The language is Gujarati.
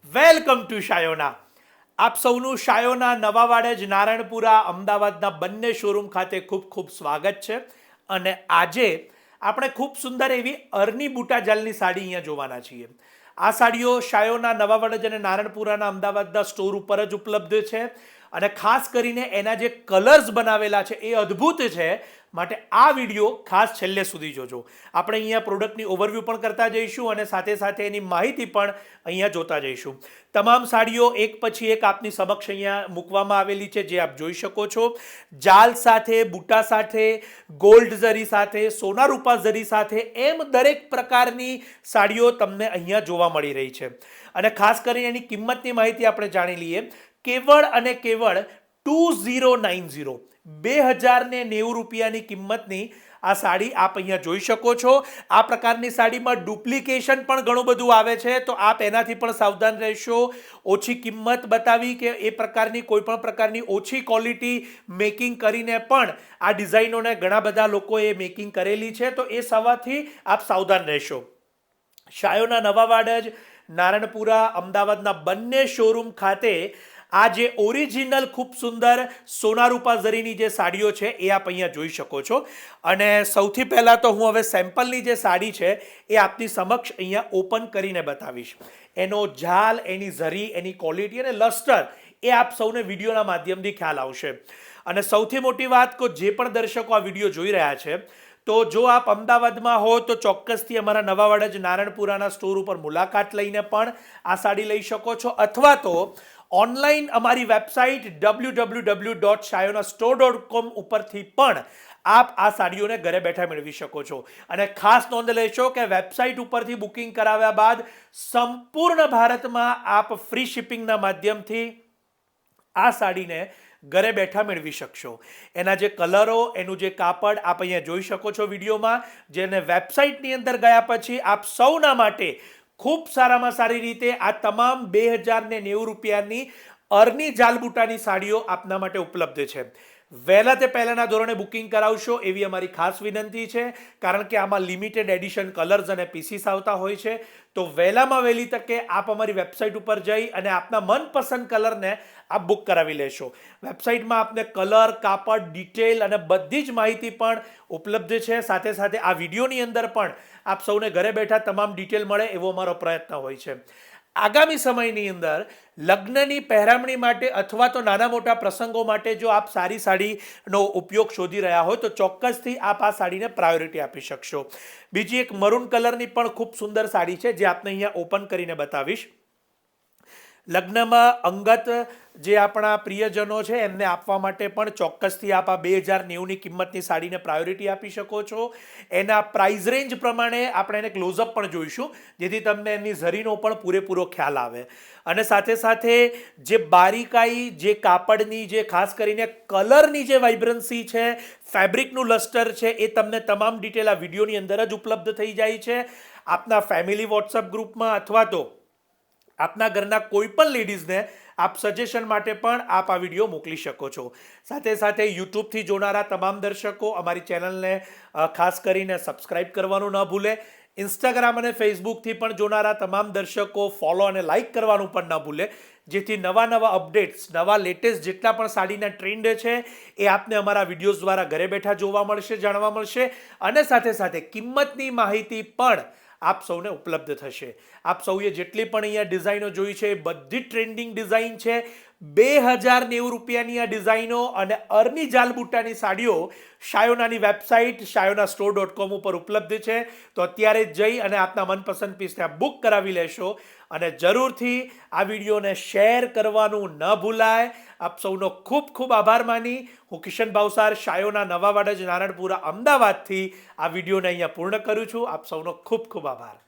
Welcome to Shayona. આપ સૌનું શાયોના નવા વાડજ નારણપુરા અમદાવાદના બંને શોરૂમ ખાતે ખૂબ ખૂબ સ્વાગત છે. અને આજે આપણે ખૂબ સુંદર એવી અરની બુટા જાલની સાડી અહીંયા જોવાના છીએ. આ સાડીઓ શાયોના નવા વાડજ અને નારણપુરાના અમદાવાદના સ્ટોર ઉપર જ ઉપલબ્ધ છે. અને ખાસ કરીને એના જે કલર્સ બનાવેલા છે એ અદ્ભુત છે. માટે આ વિડીયો ખાસ છેલ્લે સુધી જોજો. આપણે અહીંયા પ્રોડક્ટની ઓવરવ્યૂ પણ કરતા જઈશું અને સાથે સાથે એની માહિતી પણ અહીંયા જોતા જઈશું. તમામ સાડીઓ એક પછી એક આપની સમક્ષ અહીંયા મૂકવામાં આવેલી છે, જે આપ જોઈ શકો છો. જાલ સાથે, બુટા સાથે, ગોલ્ડ ઝરી સાથે, સોના રૂપા ઝરી સાથે, એમ દરેક પ્રકારની સાડીઓ તમને અહીંયા જોવા મળી રહી છે. અને ખાસ કરીને એની કિંમતની માહિતી આપણે જાણી લઈએ. કેવળ અને કેવળ 2090 ₹2090 કિંમતની આ સાડી આપ અહીંયા જોઈ શકો છો. આ પ્રકારની સાડીમાં ડુપ્લિકેશન પણ ઘણું બધું આવે છે, તો આપ એનાથી પણ સાવધાન રહેશો. ઓછી કિંમત બતાવી કે એ પ્રકારની કોઈ પણ પ્રકારની ઓછી ક્વોલિટી મેકિંગ કરીને પણ આ ડિઝાઇનોને ઘણા બધા લોકોએ મેકિંગ કરેલી છે, તો એ સવાથી આપ સાવધાન રહેશો. શાયોના નવા વાડજ નારણપુરા અમદાવાદના બંને શોરૂમ ખાતે આ જે ઓરિજિનલ ખૂબ સુંદર સોના રૂપા ઝરીની જે સાડીઓ છે એ આપ અહીંયા જોઈ શકો છો. અને સૌથી પહેલાં તો હું હવે સેમ્પલની જે સાડી છે એ આપની સમક્ષ અહીંયા ઓપન કરીને બતાવીશ. એનો જાલ, એની ઝરી, એની ક્વોલિટી અને લસ્ટર એ આપ સૌને વિડીયોના માધ્યમથી ખ્યાલ આવશે. અને સૌથી મોટી વાત કે જે પણ દર્શકો આ વિડીયો જોઈ રહ્યા છે, તો જો આપ અમદાવાદમાં હો તો ચોક્કસથી અમારા નવા વાડજ નારણપુરાના સ્ટોર ઉપર મુલાકાત લઈને પણ આ સાડી લઈ શકો છો, અથવા તો ઓનલાઈન અમારી વેબસાઇટ www.shayonastore.com ઉપરથી પણ આપ આ સાડીઓને ઘરે બેઠા મેળવી શકો છો. અને ખાસ નોંધ લેશો કે વેબસાઇટ ઉપરથી બુકિંગ કરાવ્યા બાદ સંપૂર્ણ ભારતમાં આપ ફ્રી શિપિંગના માધ્યમથી આ સાડીને ઘરે બેઠા મેળવી શકશો. એના જે કલરો, એનું જે કાપડ આપ અહીંયા જોઈ શકો છો વિડીયોમાં, જેને વેબસાઇટની અંદર ગયા પછી આપ સૌના માટે ખૂબ સારામાં સારી રીતે આ તમામ ₹2090 અરની જાલબુટાની સાડીઓ આપના માટે ઉપલબ્ધ છે. વહેલા તે પહેલાંના ધોરણે બુકિંગ કરાવશો એવી અમારી ખાસ વિનંતી છે, કારણ કે આમાં લિમિટેડ એડિશન કલર્સ અને પીસીસ આવતા હોય છે. તો વહેલામાં વહેલી તકે આપ અમારી વેબસાઇટ ઉપર જઈ અને આપના મનપસંદ કલરને આપ બુક કરાવી લેશો. વેબસાઇટમાં આપને કલર, કાપડ, ડિટેલ અને બધી જ માહિતી પણ ઉપલબ્ધ છે. સાથે સાથે આ વિડીયોની અંદર પણ આપ સૌને ઘરે બેઠા તમામ ડિટેલ મળે એવો અમારો પ્રયત્ન હોય છે. આગામી સમયની અંદર લગ્નની પહેરામણી માટે અથવા તો નાના મોટા પ્રસંગો માટે જો આપ સારી સાડીનો ઉપયોગ શોધી રહ્યા હોય તો ચોક્કસથી આપ આ સાડીને પ્રાયોરિટી આપી શકશો. બીજી એક મરૂન કલરની પણ ખૂબ સુંદર સાડી છે, જે આપને અહીંયા ઓપન કરીને બતાવીશ. લગ્નમાં અંગત જે આપણા પ્રિયજનો છે એમને આપવા માટે પણ ચોક્કસથી આપ આ 2090ની કિંમતની સાડીને પ્રાયોરિટી આપી શકો છો. એના પ્રાઇસ રેન્જ પ્રમાણે આપણે એને ક્લોઝઅપ પણ જોઈશું, જેથી તમને એની ઝરીનો પણ પૂરેપૂરો ખ્યાલ આવે. અને સાથે સાથે જે બારીકાઈ, જે કાપડની, જે ખાસ કરીને કલરની જે વાઇબ્રન્સી છે, ફેબ્રિકનું લસ્ટર છે, એ તમને તમામ ડિટેલ આ વિડીયોની અંદર જ ઉપલબ્ધ થઈ જાય છે. આપના ફેમિલી વોટ્સઅપ ગ્રુપમાં અથવા તો આપના ઘરના કોઈ પણ લેડીઝને આપ સજેશન માટે પણ આપ આ વિડીયો મોકલી શકો છો. સાથે સાથે યુટ્યુબથી જોનારા તમામ દર્શકો અમારી ચેનલને ખાસ કરીને સબસ્ક્રાઇબ કરવાનું ન ભૂલે. ઇન્સ્ટાગ્રામ અને ફેસબુકથી પણ જોનારા તમામ દર્શકો ફોલો અને લાઇક કરવાનું પણ ન ભૂલે, જેથી નવા નવા અપડેટ્સ, નવા લેટેસ્ટ જેટલા પણ સાડીના ટ્રેન્ડ છે એ આપને અમારા વિડીયોઝ દ્વારા ઘરે બેઠા જોવા મળશે, જાણવા મળશે. અને સાથે સાથે કિંમતની માહિતી પણ આપ સૌને ઉપલબ્ધ થશે. આપ સૌએ જેટલી પણ અહીંયા ડિઝાઇનો જોઈ છે એ બધી ટ્રેન્ડિંગ ડિઝાઇન છે. ₹2090ની આ ડિઝાઇનો અને અરની જાલબુટાની સાડીઓ શાયોનાની વેબસાઇટ shayonastore.com ઉપર ઉપલબ્ધ છે. તો અત્યારે જ જઈ અને આપના મનપસંદ પીસને આપ બુક કરાવી લેશો. અને જરૂરથી આ વિડીયોને શેર કરવાનું ન ભૂલાય. આપ સૌનો ખૂબ ખૂબ આભાર માની હું કિશન ભાવસાર શાયોના નવા વાડજ નારણપુરા અમદાવાદથી આ વિડીયોને અહીંયા પૂર્ણ કરું છું. આપ સૌનો ખૂબ ખૂબ આભાર.